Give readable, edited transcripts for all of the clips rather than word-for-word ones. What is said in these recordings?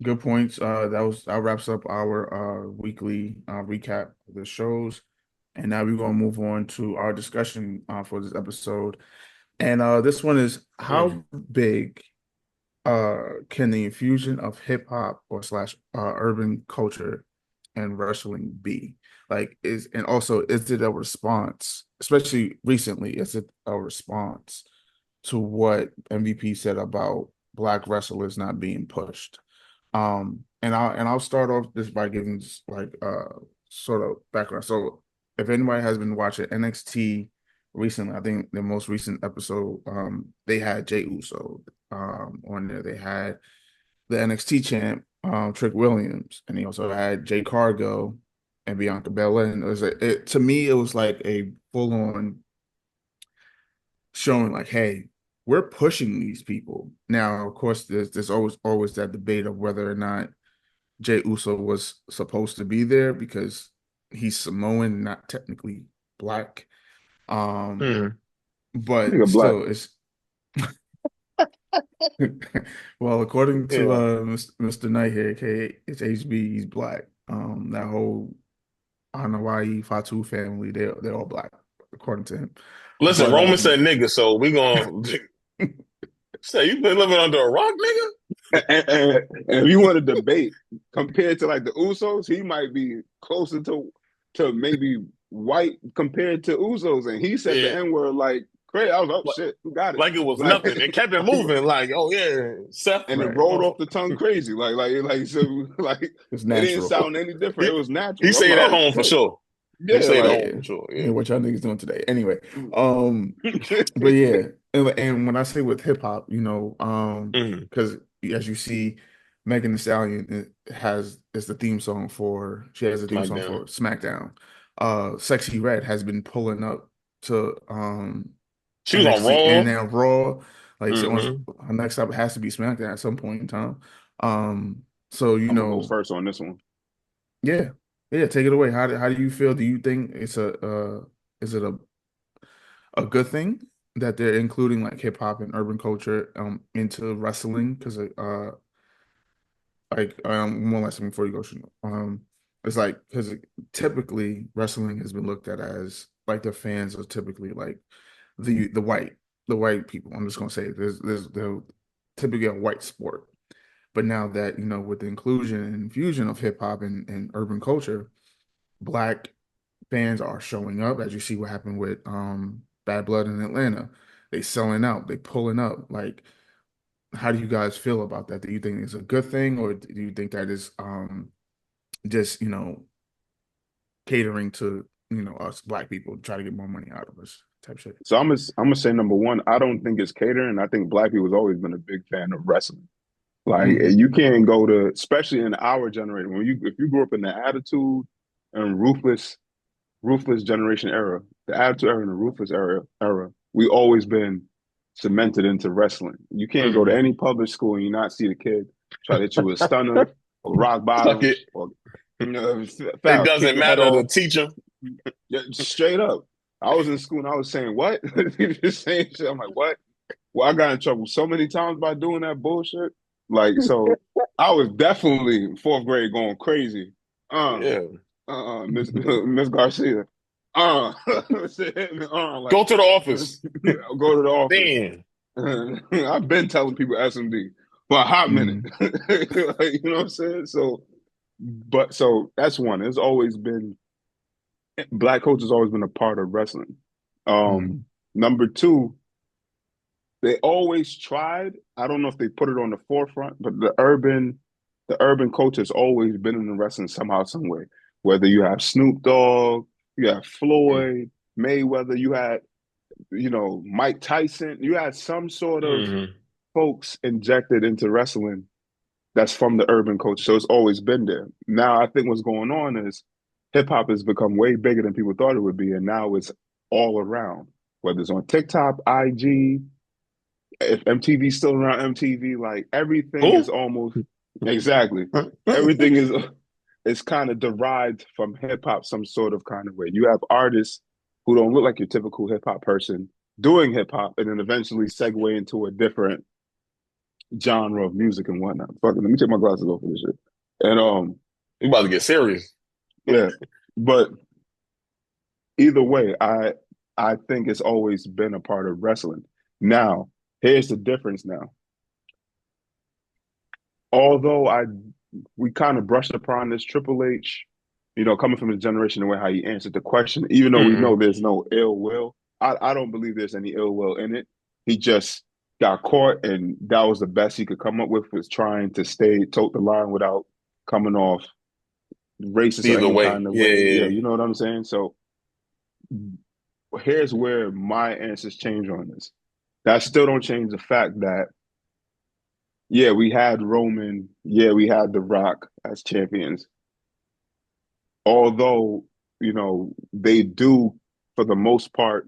Good points. That wraps up our weekly recap of the shows, and now we're gonna move on to our discussion for this episode. And this one is Mm. how big can the infusion of hip hop or slash urban culture and wrestling be? Like, and also is it a response, especially recently, is it a response to what MVP said about black wrestlers not being pushed? And I'll start off just by giving just like sort of background. So if anybody has been watching NXT recently, I think the most recent episode, they had Jay Uso on there. They had the NXT champ, Trick Williams, and he also had Jay Cargo and Bianca Belair. And to me, it was like a full on showing like, hey, we're pushing these people. Now, of course, there's always that debate of whether or not Jay Uso was supposed to be there because he's Samoan, not technically black. Um, Mm. but Nigga black. still, it's well, according to Yeah. Mr. Knight here, aka it's HB, he's black. That whole Hanawai Fatu family, they're all black, according to him. Listen, But Roman said nigga, so we gonna say you been living under a rock, nigga. And if you want to debate compared to like the Usos, he might be closer to maybe white compared to Usos. And he said the Yeah, N word like crazy. I was like, oh like, shit, who got it? like it was Like, nothing. It kept it moving. Like, oh yeah, Seth. and it right, rolled off the tongue crazy. Like so like it's it didn't natural. sound any different. He It was he natural. I'm stayed like, at oh home for shit. sure. He Yeah, stayed at like home Yeah. for sure. Yeah, Yeah. what y'all niggas doing today? Anyway, but yeah, and when I say with hip hop, Mm-hmm. because as you see, Megan Thee Stallion is the theme song for she has a theme song SmackDown. for SmackDown. Sexy Red has been pulling up to She was on NXT and Raw. now Raw. Like she wants Mm-hmm. her next up has to be SmackDown at some point in time. So I'm gonna go first on this one. yeah, yeah, take it away. How do you feel? Do you think it's is it a good thing that they're including like hip hop and urban culture into wrestling? Because like one last thing before you go, Shino. It's like because typically wrestling has been looked at as like the fans are typically like the white people. I'm just gonna say there's they're typically a white sport. But now that with the inclusion and infusion of hip hop and urban culture, black fans are showing up, as you see what happened with Bad Blood in Atlanta. They selling out, they pulling up. Like, how do you guys feel about that? Do you think it's a good thing, or do you think that is just catering to us black people to try to get more money out of us type shit? So I'm gonna say number one, I don't think it's catering. I think black people's always been a big fan of wrestling. Like Hmm. you can't go to, especially in our generation, when you if you grew up in the attitude and ruthless generation era, the attitude era and the ruthless era, we always been cemented into wrestling. You can't go to Mm-hmm. any public school and you not see the kid try to hit you with a stunner or rock Fuck bottom it. or It foul, kick doesn't your head matter the off. teacher. Yeah, straight up. I was in school and I was saying, what? Just saying shit. I'm like, what? Well, I got in trouble so many times by doing that bullshit. Like, so I was definitely in fourth grade going crazy. Uh, Yeah. Miss Miss Garcia. Uh, like Go to the office. go to the office. Damn. I've been telling people SMD for a hot minute. Hmm. Like, you know what I'm saying? So, but so that's one. It's always been black culture has always been a part of wrestling. Um, Hmm. Number two, they always tried. I don't know if they put it on the forefront, but the urban culture has always been in the wrestling somehow, some way. Whether you have Snoop Dogg, you have Floyd, Mayweather, you had Mike Tyson, you had some sort of Mm-hmm. folks injected into wrestling that's from the urban culture. So it's always been there. Now I think what's going on is hip hop has become way bigger than people thought it would be, and now it's all around. Whether it's on TikTok, IG, if MTV's still around, MTV, like everything is Who? almost exactly everything is kind of derived from hip hop some sort of kind of way. You have artists who don't look like your typical hip hop person doing hip hop, and then eventually segue into a different genre of music and whatnot. Fuck it, let me take my glasses off for this shit. And You about to get serious. yeah, but either way, I think it's always been a part of wrestling. Now, here's the difference now. Although we kind of brushed upon this Triple H, coming from the generation the way how he answered the question, even though we know Mm-mm. there's no ill will, I don't believe there's any ill will in it. He just got caught, and that was the best he could come up with, was trying to stay tote the line without coming off racist or Either any way. kind of Yeah, way. yeah, Yeah, yeah. you know what I'm saying? So here's where my answers change on this. That still don't change the fact that yeah, we had Roman, yeah, we had The Rock as champions. Although, they do for the most part,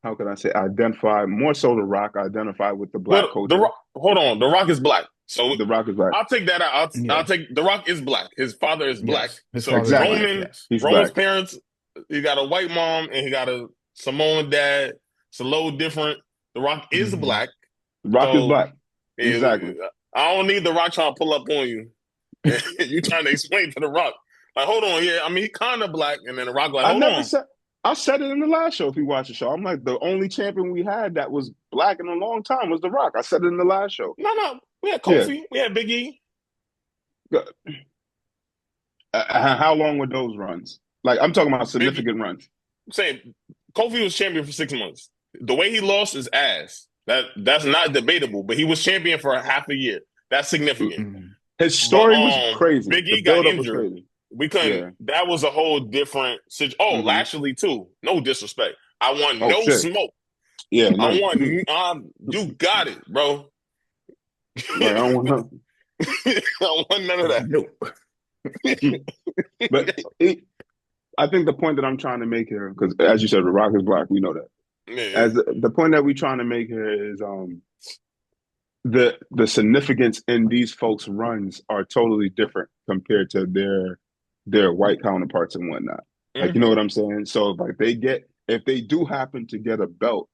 how can I say, identify more so The Rock identify with the black But the culture. Rock, hold on, the Rock is black. So The Rock is black. I'll take that out. I'll Yeah. take the Rock is black. His father is black. Yes. His So father is Exactly. black. Roman, Yes. He's Roman's black. parents, he got a white mom and he got a Samoan dad. It's a little different. The Rock is Mhm. black. The Rock is So black. Exactly. I don't need the Rock trying to pull up on you. You trying to explain to the Rock. Like, hold on, yeah. I mean, he kind of black, and then the Rock like, I hold never on. said I said it in the last show if you watch the show. I'm like, the only champion we had that was black in a long time was The Rock. I said it in the last show. No, no. We had Yeah. Kofi. We had Big E. How long were those runs? Like, I'm talking about Big significant runs. saying Kofi was champion for 6 months. The way he lost his ass, that's not debatable. But he was champion for a half a year. That's significant. Mhm. His But story was crazy. Big The E got buildup was injured. crazy. We couldn't. Yeah. That was a whole different situation. Oh, Hmm. Lashley too. No disrespect. I want Oh no shit. smoke. Yeah. I No. want. You got it, bro. Right. I don't want nothing. I don't want none of that. Nope. But I think the point that I'm trying to make here, because as you said, The Rock is black. We know that. Yeah. As the point that we're trying to make here is the significance in these folks' runs are totally different compared to their white counterparts and whatnot. Like, you know Mm-hmm. what I'm saying? So like if they do happen to get a belt,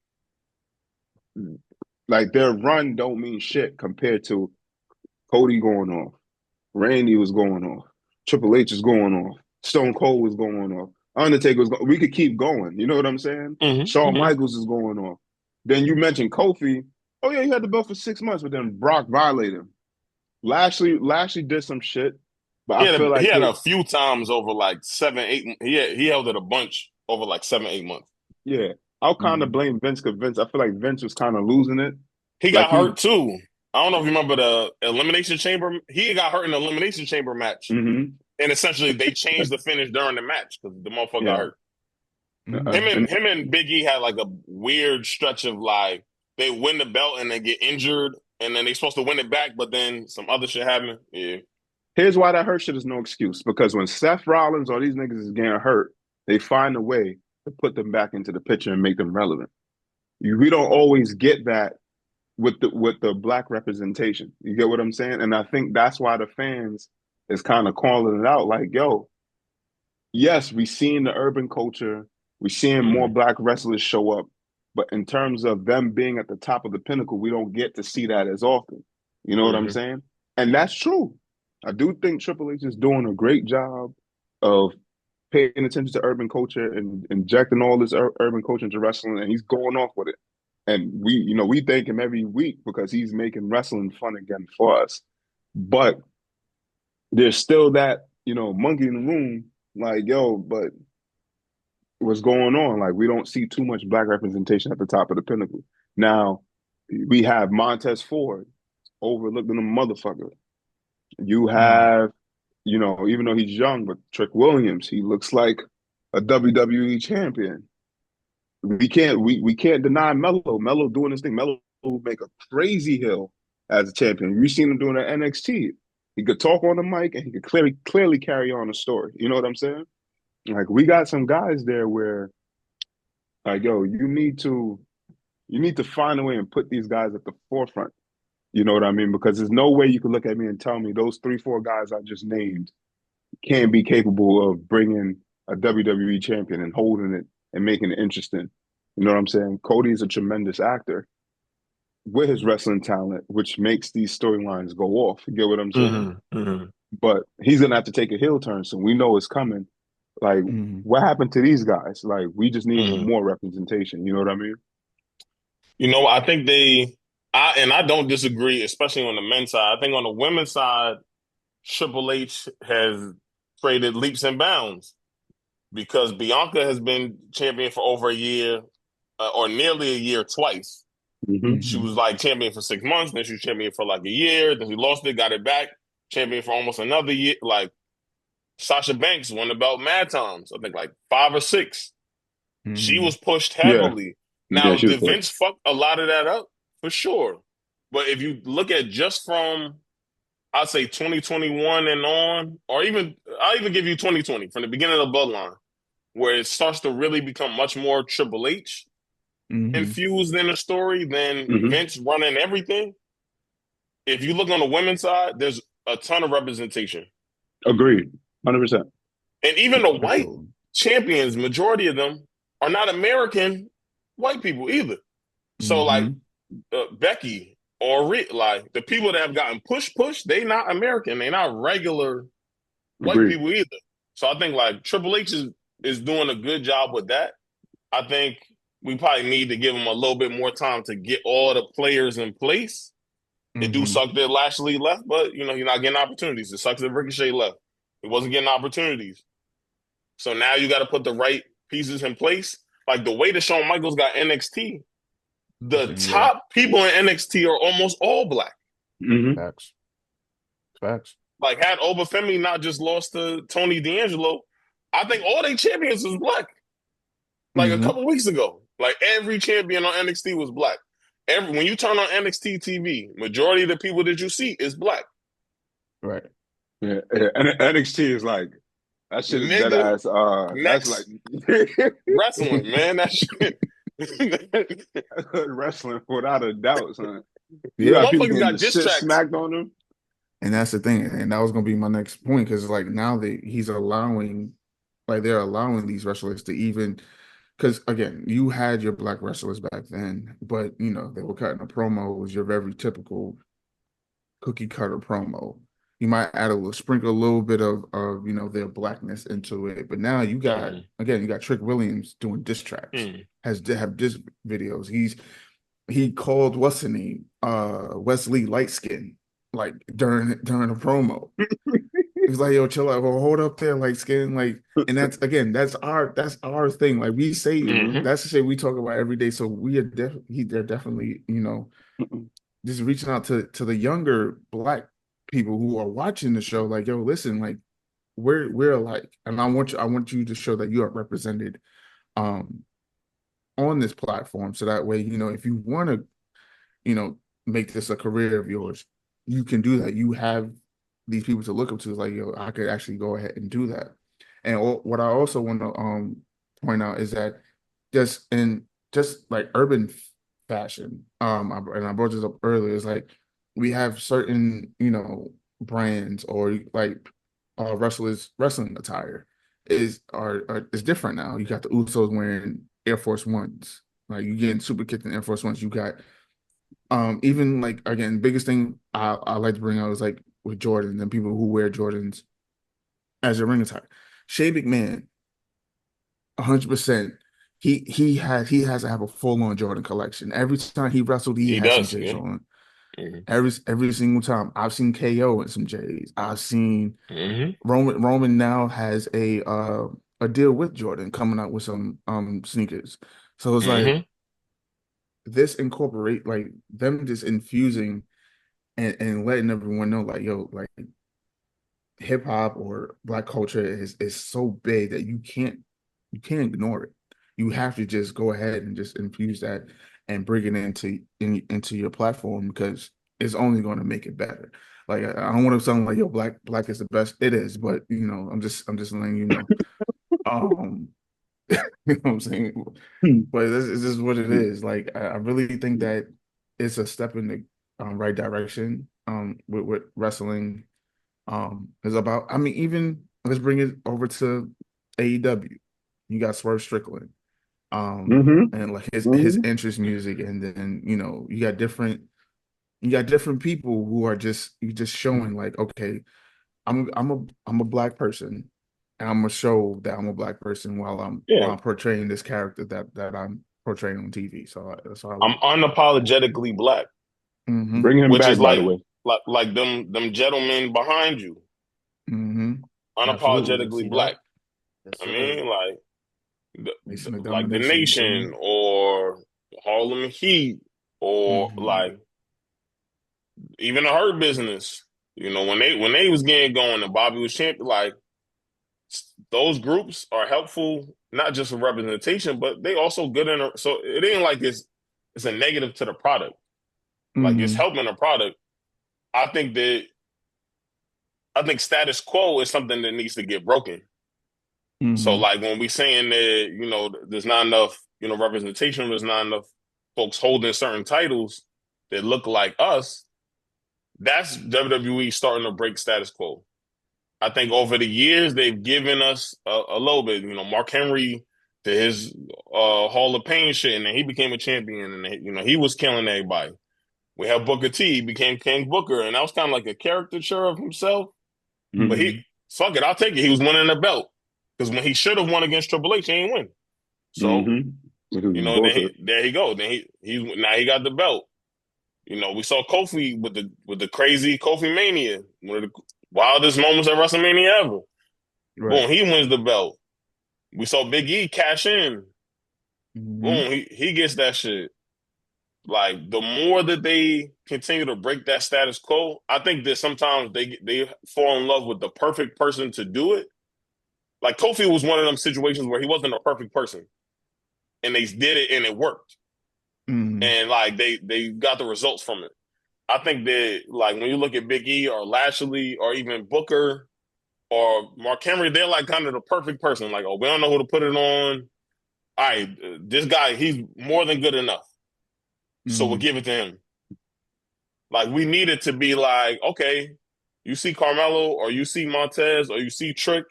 like their run don't mean shit compared to Cody going off, Randy was going off, Triple H is going off, Stone Cold was going off, Undertaker was going. We could keep going. You know what I'm saying? Mm-hmm. Shawn Mm-hmm. Michaels is going off. Then you mentioned Kofi. Oh yeah, he had the belt for 6 months, but then Brock violated him. Lashley did some shit, but I feel He like had a few times over like 7, 8. He held it a bunch over like 7, 8 months. yeah, I'll kind of Mhm. blame Vince because Vince. I feel like Vince was kind of losing it. He Like got he was. hurt too. I don't know if you remember the Elimination Chamber. He got hurt in the Elimination Chamber match, Hmm. and essentially they changed the finish during the match because the motherfucker got Yeah. hurt. Mhm. And Him and Big E had like a weird stretch of like they win the belt and they get injured, and then they supposed to win it back, but then some other shit happened. Yeah. here's why that hurt shit is no excuse. Because when Seth Rollins or these niggas is getting hurt, they find a way to put them back into the picture and make them relevant. We don't always get that with the black representation. You get what I'm saying? And I think that's why the fans is kind of calling it out. Like, yo, yes, we seeing the urban culture, we seeing more Mm-hmm. black wrestlers show up, but in terms of them being at the top of the pinnacle, we don't get to see that as often. You know what I'm Mm-hmm. saying? And that's true. I do think Triple H is doing a great job of paying attention to urban culture and injecting all this urban culture into wrestling, and he's going off with it. And we thank him every week because he's making wrestling fun again for us. But there's still that, monkey in the room, like, yo, but what's going on? Like, we don't see too much black representation at the top of the pinnacle. Now, we have Montez Ford, overlooked in the motherfucker. You Mhm. have, even though he's young, but Trick Williams, he looks like a WWE champion. We can't deny Melo. Melo doing this thing. Melo will make a crazy hill as a champion. We've seen him doing at NXT. He could talk on the mic and he could clearly carry on a story. You know what I'm saying? Like we got some guys there where like, yo, you need to find a way and put these guys at the forefront. You know what I mean? Because there's no way you can look at me and tell me those 3, 4 guys I just named can't be capable of bringing a WWE champion and holding it and making it interesting. You know what I'm saying? Cody is a tremendous actor. with his wrestling talent, which makes these storylines go off. You get what I'm saying? But he's gonna have to take a heel turn soon. We know it's coming. Like, Mhm. what happened to these guys? Like, we just need hmm more representation. You know what I mean? You know, I think I don't disagree, especially on the men's side. I think on the women's side, Triple H has created leaps and bounds because Bianca has been champion for over a year, or nearly a year twice. Hmm. She was Mhm. like champion for 6 months, then she was champion for like a year, then she lost it, got it back, champion for almost another year. Like Sasha Banks won the belt mad times, I think like 5 or 6. She Mhm. was pushed Yeah, heavily. yeah, Now, she was did pushed. Vince fuck a lot of that up? For sure. But if you look at just from, I'd say 2021 and on, or even, I'll even give you 2020 from the beginning of the bloodline, where it starts to really become much more Triple H Mhm. infused in the story than Hmm. Vince running everything. If you look on the women's side, there's a ton of representation. Agreed, 100%. And even the For white sure. champions, majority of them are not American white people either. So like Mhm. Becky or like the people that have gotten push, they not American. They not regular white Agreed. people either. So I think like Triple H is doing a good job with that. I think we probably need to give him a little bit more time to get all the players in place. It do Mhm. suck that Lashley left, but you know he's not getting opportunities. It sucks that Ricochet left. He wasn't getting opportunities. So now you got to put the right pieces in place. Like the way that Shawn Michaels got NXT, the Listen, yeah. top people in NXT are almost all black. Hmm. Facts. Facts. Like had Obafemi not just lost to Tony D'Angelo, I think all they champions was black. Like a Mhm. couple weeks ago, like every champion on NXT was black. When you turn on NXT TV, majority of the people that you see is black. Right. Yeah, yeah. And NXT is like that shit is dead Nigga, ass. That's like next wrestling, man. That shit. wrestling without a doubt, son. You Yeah. got people Motherfuckers getting got the diss shit tracks. smacked on them. And that's the thing, and that was gonna be my next point because like now that he's allowing, like they're allowing these wrestlers to even, because again, you had your black wrestlers back then, but you know they were cutting a promo. It was your very typical cookie cutter promo. You might add a little sprinkle a little bit of their blackness into it, but now you got Mm, again you got Trick Williams doing diss tracks, mm, has to have diss videos. He called what's the name Wesley Lightskin like during a promo. He's like, yo, chill out, well, hold up there, light skin, like, and that's again, that's our thing. Like we say, mm, that's the shit we talk about every day. So we are definitely they're definitely, just reaching out to the younger black people who are watching the show, like, yo, listen, like we're alike. And I want you to show that you are represented um on this platform. So that way, if you want to, you know, make this a career of yours, you can do that. You have these people to look up to. It's like, yo, I could actually go ahead and do that. And what I also want to point out is that just like urban fashion, and I brought this up earlier, is like we have certain, brands or like wrestlers wrestling attire is different now. You got the Usos wearing Air Force Ones. Like you getting super kicked in Air Force Ones. You got even like again, biggest thing I like to bring out is like with Jordan and people who wear Jordans as a ring attire. Shane McMahon, 100%. He has to have a full on Jordan collection. Every time he wrestled, he he had some does, J's yeah. on. Mm, Every single time. I've seen KO in some J's. I've seen mm, Roman now has a deal with Jordan coming out with some sneakers. So it's like mm, this incorporate like them just infusing and letting everyone know like yo like hip hop or black culture is so big that you can't ignore it. You have to just go ahead and just infuse that and bring it into your platform because it's only going to make it better. Like I don't want to sound like yo black is the best. It is, but I'm just letting you know. Um, you know what I'm saying? But this is what it is. Like I really think that it's a step in the right direction. With what wrestling is about. I mean, even let's bring it over to AEW. You got Swerve Strickland. Mm-hmm. and like his Mm-hmm. interest music, and then you got different people who are just you just showing like, okay, I'm a black person, and I'm gonna show that I'm a black person while Yeah, I'm portraying this character that I'm portraying on TV. So that's what I I'm like. unapologetically black, Mm-hmm. Bring him which back, is by the way. like them gentlemen behind you, Mm-hmm. Absolutely. unapologetically See that? black. Yes, I sir. mean, like Nation of like the Domination. You feel me? Nation or Harlem Heat or Mm-hmm. like even the Hurt Business. You know, when they was getting going and Bobby was champion, like those groups are helpful not just for representation, but they also good in. So it ain't like it's a negative to the product. Like it's Mm-hmm. helping the product. I think that I think status quo is something that needs to get broken. So Mm-hmm. like when we saying that there's not enough representation, there's not enough folks holding certain titles that look like us. That's WWE starting to break status quo. I think over the years they've given us a little bit. Mark Henry to his Hall of Pain shit, and then he became a champion, and he was killing everybody. We have Booker T, he became King Booker, and that was kind of like a caricature of himself. But Mm-hmm. he fuck it, I'll take it. He was winning the belt because when he should have won against Triple H, he ain't win. So Mm-hmm. Because then Booker. there he go. Then he now he got the belt. We saw Kofi with the crazy Kofi Mania, one of the wildest moments at WrestleMania ever. Right. Boom, he wins the belt. We saw Big E cash in. Mm-hmm. Boom, he gets that shit. Like the more that they continue to break that status quo, I think that sometimes they fall in love with the perfect person to do it. Like Kofi was one of them situations where he wasn't a perfect person, and they did it and it worked, Mm-hmm. and like they got the results from it. I think that like when you look at Big E or Lashley or even Booker or Mark Henry, they're like kind of the perfect person. Like, oh, we don't know who to put it on. All right, this guy, he's more than good enough. So we'll Mm-hmm. give it to him. Like we need it to be like, okay, you see Carmelo or you see Montez or you see Trick,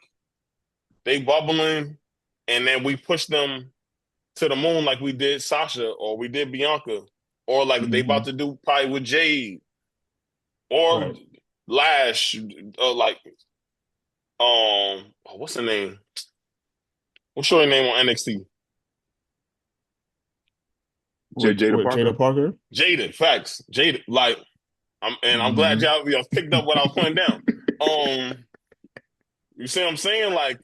they bubbling, and then we push them to the moon like we did Sasha or we did Bianca, or like they Mm-hmm. about to do probably with Jade or Right. Lash, like what's the name? What's your name on NXT? Jada With Parker. Jada Parker. Jaded, facts. Jaded, like I'm glad Mm-hmm. y'all picked up what I was putting down. Um, you see what I'm saying? Like,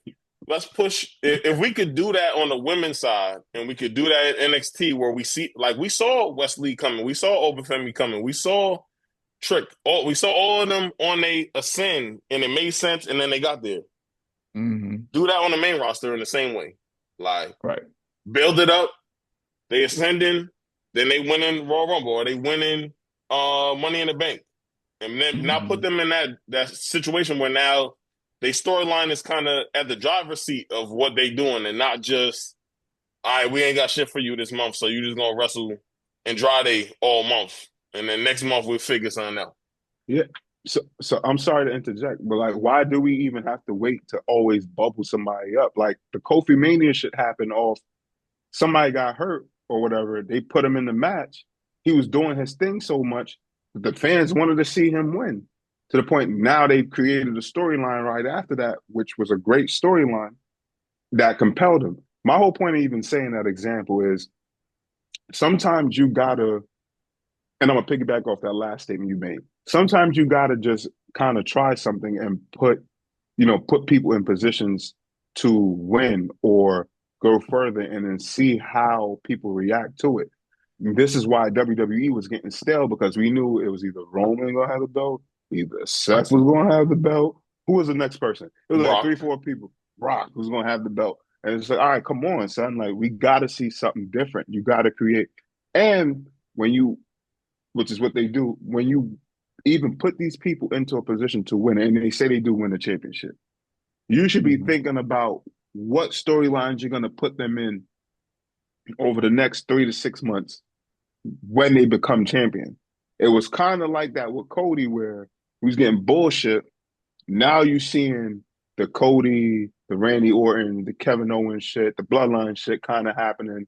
let's push. If we could do that on the women's side, and we could do that at NXT, where we see, like, we saw Wesley coming, we saw Obafemi coming, we saw Trick, we saw all of them on a ascend, and it made sense, and then they got there. Mm-hmm. Do that on the main roster in the same way, like Right. build it up. They ascending, then they win in Royal Rumble, or they win in Money in the Bank. And then now put Mm-hmm. them in that situation where now they storyline is kind of at the driver's seat of what they doing, and not just, all right, we ain't got shit for you this month, so you just gonna wrestle Andrade all month, and then next month we'll figure something out. Yeah. So I'm sorry to interject, but like, why do we even have to wait to always bubble somebody up? Like the Kofi Mania shit happened off somebody got hurt or whatever. They put him in the match. He was doing his thing so much that the fans wanted to see him win. To the point now they've created a storyline right after that, which was a great storyline that compelled him. My whole point of even saying that example is sometimes you gotta, and I'm gonna piggyback off that last statement you made. Sometimes you gotta just kind of try something and put people in positions to win or go further and then see how people react to it. This is why WWE was getting stale because we knew it was either Roman gonna have the belt, either Seth was gonna have the belt. Who was the next person? It was like three, Brock, four people. Brock was gonna have the belt. And it's like, all right, come on, son. Like, we gotta see something different. You gotta create. And when you, which is what they do, when you even put these people into a position to win, and they say they do win the championship, you should be Mm-hmm. thinking about what storylines you're going to put them in over the next 3 to 6 months when they become champion. It was kind of like that with Cody, where he was getting bullshit. Now you're seeing the Cody, the Randy Orton, the Kevin Owens shit, the Bloodline shit kind of happening.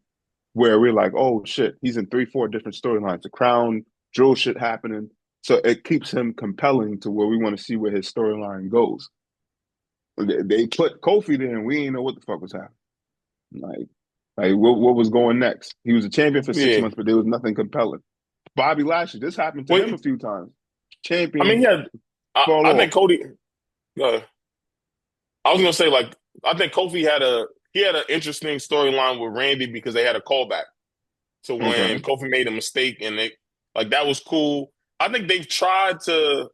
where we're like, oh shit, he's in 3, 4 different storylines. The Crown Jewel shit happening. So it keeps him compelling to where we want to see where his storyline goes. They put Kofi there and we didn't know what the fuck was happening. Like what was going next? He was a champion for 6 months, but there was nothing compelling. Bobby Lashley, this happened to him a few times. I mean, Champion. I think Cody. I was gonna say, like, I think Kofi had an interesting storyline with Randy because they had a callback to when Kofi made a mistake, and that was cool. I think they've tried to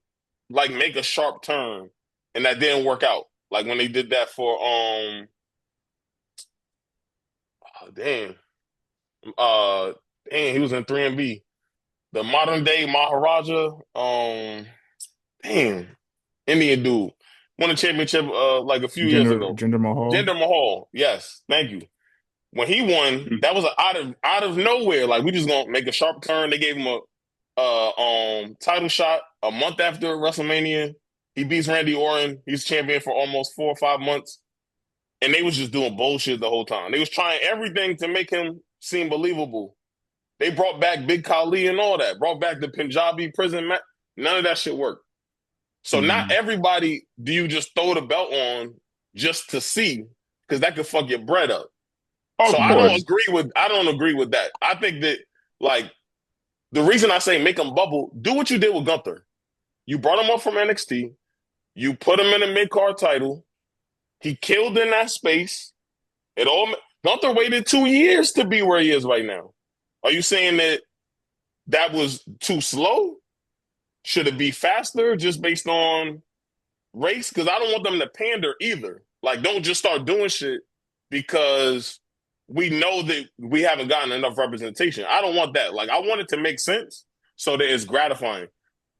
like make a sharp turn, and that didn't work out. Like when they did that for he was in 3MB, the modern day Maharaja, Indian dude won a championship like a few years ago. Jinder Mahal. Jinder Mahal, yes, thank you. When he won, that was out of nowhere. Like we just gonna make a sharp turn. They gave him a title shot a month after WrestleMania. He beats Randy Orton. He's champion for almost 4 or 5 months, and they was just doing bullshit the whole time. They was trying everything to make him seem believable. They brought back Big Khali and all that. Brought back the Punjabi prison match. None of that shit worked. So not everybody do you just throw the belt on just to see, because that could fuck your bread up. So I don't agree with that. I think that like the reason I say make him bubble, do what you did with Gunther. You brought him up from NXT. You put him in a mid-card title. He killed in that space. Gunther waited 2 years to be where he is right now. Are you saying that was too slow? Should it be faster just based on race? Because I don't want them to pander either. Like, don't just start doing shit because we know that we haven't gotten enough representation. I don't want that. Like, I want it to make sense so that it's gratifying.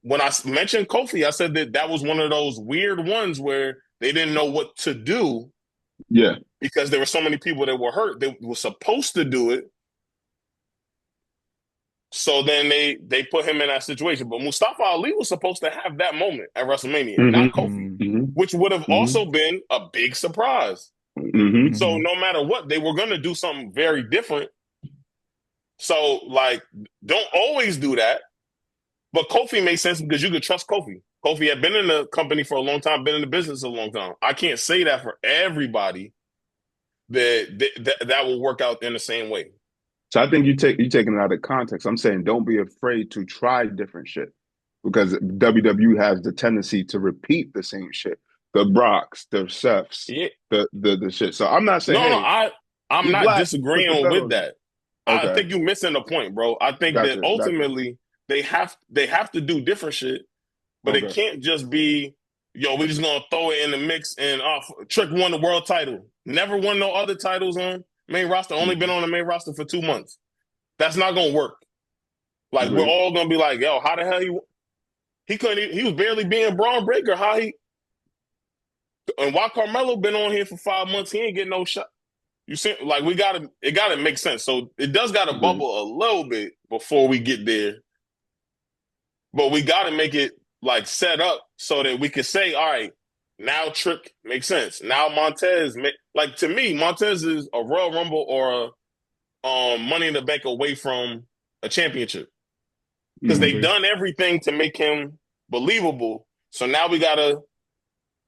When I mentioned Kofi, I said that was one of those weird ones where they didn't know what to do. Yeah. Because there were so many people that were hurt. They were supposed to do it. So then they put him in that situation. But Mustafa Ali was supposed to have that moment at WrestleMania, not Kofi, which would have also been a big surprise. So no matter what, they were going to do something very different. So, like, don't always do that. But Kofi made sense because you could trust Kofi. Kofi had been in the company for a long time, been in the business a long time. I can't say that for everybody that will work out in the same way. So I think you're taking it out of context. I'm saying don't be afraid to try different shit because WWE has the tendency to repeat the same shit. The Brocks, the Seths, the shit. So I'm not saying I'm not disagreeing with that. Okay. I think you're missing the point, bro. I think that ultimately they have to do different shit, but it can't just be, we're just gonna throw it in the mix and Trick won the world title. Never won no other titles on main roster, only been on the main roster for 2 months. That's not gonna work. Like we're all gonna be like, yo, how the hell he was barely being Braun Breaker. And while Carmelo been on here for 5 months, he ain't getting no shot. You see, like it gotta make sense. So it does gotta bubble a little bit before we get there. But we gotta make it like set up so that we can say, all right, now Trick makes sense. Now Montez, to me, Montez is a Royal Rumble or a Money in the Bank away from a championship. Because they've done everything to make him believable. So now we got to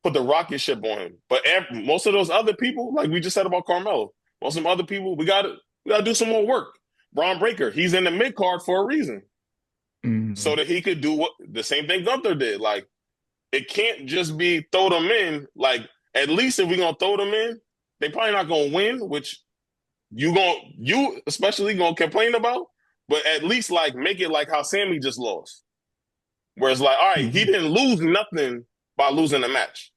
put the rocket ship on him. But most of those other people, like we just said about Carmelo, most of them other people, we got to do some more work. Braun Breaker, he's in the mid-card for a reason. So that he could do the same thing Gunther did. Like, it can't just be throw them in. Like, at least if we're going to throw them in, they probably not going to win, which you especially going to complain about. But at least, like, make it like how Sammy just lost. Where it's like, all right, he didn't lose nothing by losing the match.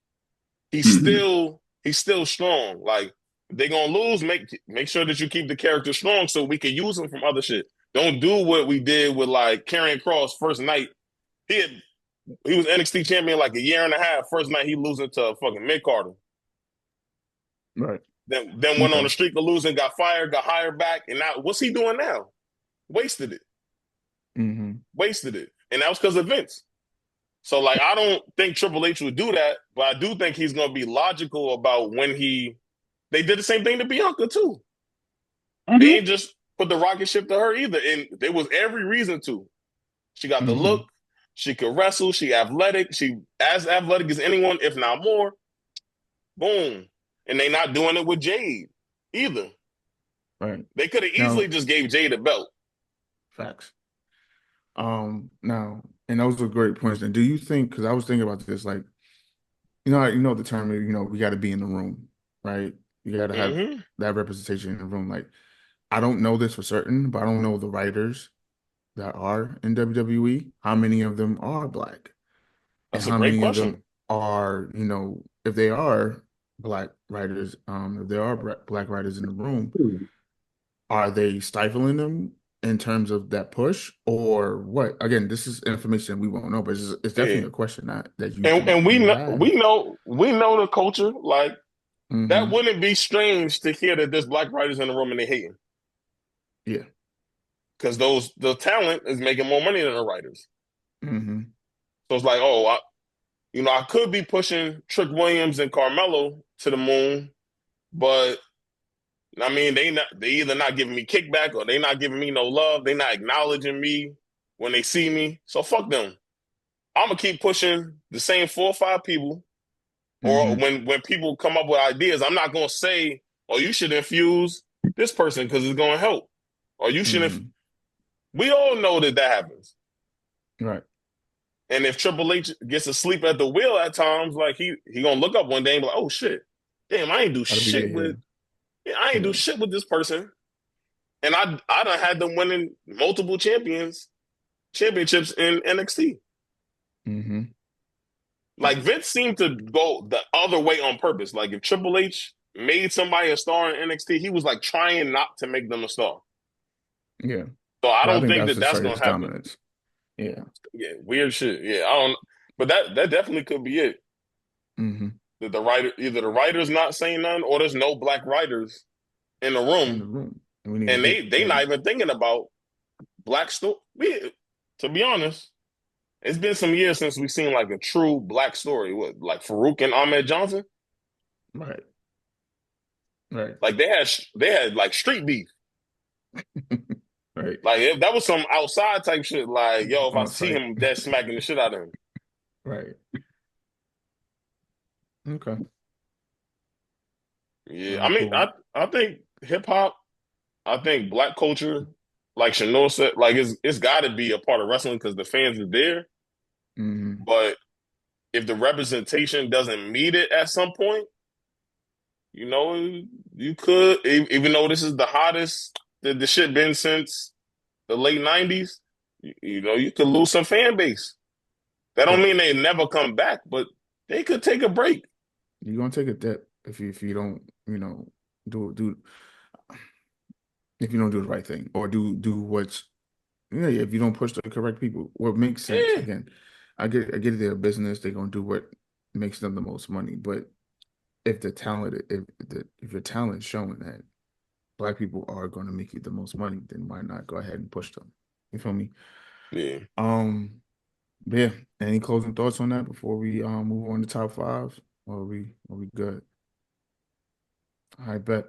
He's still strong. Like, they're going to lose, make sure that you keep the character strong so we can use him from other shit. Don't do what we did with, like, Karrion Kross first night. He was NXT champion like a year and a half. First night he losing to a fucking mid-carder. Right. Then went on a streak of losing, got fired, got hired back, and now what's he doing now? Wasted it. Wasted it. And that was because of Vince. So, like, I don't think Triple H would do that, but I do think he's going to be logical about when they did the same thing to Bianca, too. They ain't just put the rocket ship to her either. And there was every reason to. She got the Mm-hmm. look. She could wrestle. She athletic. She as athletic as anyone, if not more. Boom. And they not doing it with Jade either. Right. They could have Now, easily just gave Jade a belt. facts. Now, and those are great points. And do you think, because I was thinking about this, like, you know the term, we got to be in the room, right? You got to have Mm-hmm. that representation in the room. Like, I don't know this for certain, but I don't know the writers that are in WWE, how many of them are Black, and That's a how great many of question. them are, if they are Black writers, if there are Black writers in the room, are they stifling them in terms of that push or what? Again, this is information we won't know, but it's Yeah. definitely a question that you can And we know have. we know the culture. Like that Hmm. wouldn't be strange to hear that there's Black writers in the room and they hating. Yeah. Because the talent is making more money than the writers. Hmm. So it's like, oh, I could be pushing Trick Williams and Carmelo to the moon, but I mean, they either not giving me kickback or they not giving me no love. They not acknowledging me when they see me. So fuck them. I'm gonna keep pushing the same 4 or 5 people. Or Hmm. when people come up with ideas, I'm not gonna say, "Oh, you should infuse this person because it's gonna help," or you should. Hmm. We all know that happens. Right. And if Triple H gets asleep at the wheel at times, like he gonna look up one day and be like, "Oh shit, damn, I ain't do How do we shit get with, here? yeah, I ain't do Yeah. shit with this person." And I done had them winning multiple championships in NXT. Hmm. Like Vince seemed to go the other way on purpose. Like if Triple H made somebody a star in NXT, he was like trying not to make them a star. Yeah. So I But I don't think think that's that just that's for his gonna happen. dominance. Yeah. Yeah, weird shit. Yeah, I don't. But that definitely could be it. Hmm. That either the writer's not saying none, or there's no Black writers in the In the room, room. And we need to and get they not them. even thinking about Black story. To be honest, it's been some years since we've seen like a true Black story. What, like Farouk and Ahmed Johnson? Right. Right. Like they had like street beef. Right. Like if that was some outside type shit. Like yo, if I On see site. him, dead smacking the shit out of him. Right. Okay. All Yeah, I right, mean, cool. I think hip hop, I think Black culture, like Chanel said, like it's got to be a part of wrestling because the fans are there. Hmm. But if the representation doesn't meet it at some point, you know, you could, even though this is the hottest that the shit been since the late '90s, you could lose some fan base. That don't Yeah. mean they never come back, but they could take a break. You're gonna take a dip if you don't, do if you don't do the right thing or do what's if you don't push the correct people, what makes sense. Yeah, Again, I get it, they're a business, they're gonna do what makes them the most money. But if the talent if your talent is showing that Black people are gonna make you the most money, then why not go ahead and push them? You feel me? yeah. Um, but yeah, any closing thoughts on that before we move on to top five? Or are we good? I bet.